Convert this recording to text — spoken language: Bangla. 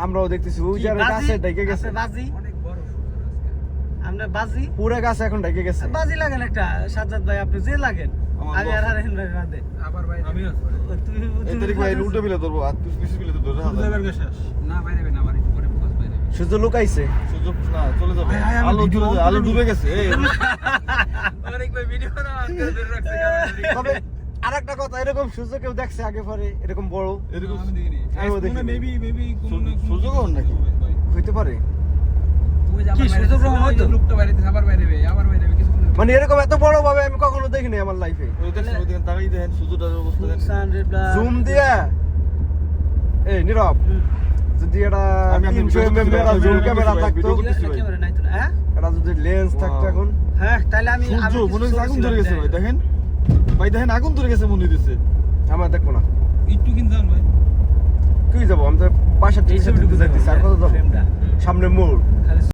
আমরাও দেখতেছি ওই যে গাছে ঢেকে গেছে বাজি অনেক বড় আমরা বাজি পুরো গাছ এখন ঢেকে গেছে বাজি লাগেন একটা সাজ্জাদ ভাই আপনি যে লাগেন আমি আর হারেন ভাই বাদে আবার ভাই আমি তুমি এতরি ভাই উল্টো বিলে ধরবো আর তুই পিছে বিলে ধরে হাত না বাইরে না আমার একটু পরে ফোকাস বাইরে শুধু লুকাইছে সুযোগ না চলে যাবে আলো ডুবে গেছে এই অনেক ভাই ভিডিও না ধরে রাখছে ক্যামেরা তবে আরেকটা কথা এরকম সুযোগ কেউ দেখছে আগে পরে এরকম বড় এরকম আমি দেখিনি আমিও দেখিনি মেবি সুযোগ হন নাকি হইতে পারে কি সুযোগ হয়তো লুকটা বাইরে আবার বাইরে আবার বাইরে কিছু মানে এরকম এত বড় ভাবে আমি কখনো দেখিনি আমার লাইফে ওই দেখেন ওইদিকে তাকাই দেখেন সুযোগটার অবস্থা দেখেন জুম দিয়া এই নীরব যদি এটা আমি 300 mm এর জুম ক্যামেরা থাকতো ক্যামেরা নাই তো না হ্যাঁ এটা যদি লেন্স থাকতো এখন হ্যাঁ তাহলে আমি সূর্য মনে হচ্ছে আগুন ধরে গেছে ভাই দেখেন ভাই দেখেন আগুন ধরে গেছে মনে হইতেছে আমরা দেখবো না একটু কিন যান ভাই কি যাবো আমি তো বাসার থেকে যাইতেছি আর কত যাবো ফ্রেমটা সামনে মোড়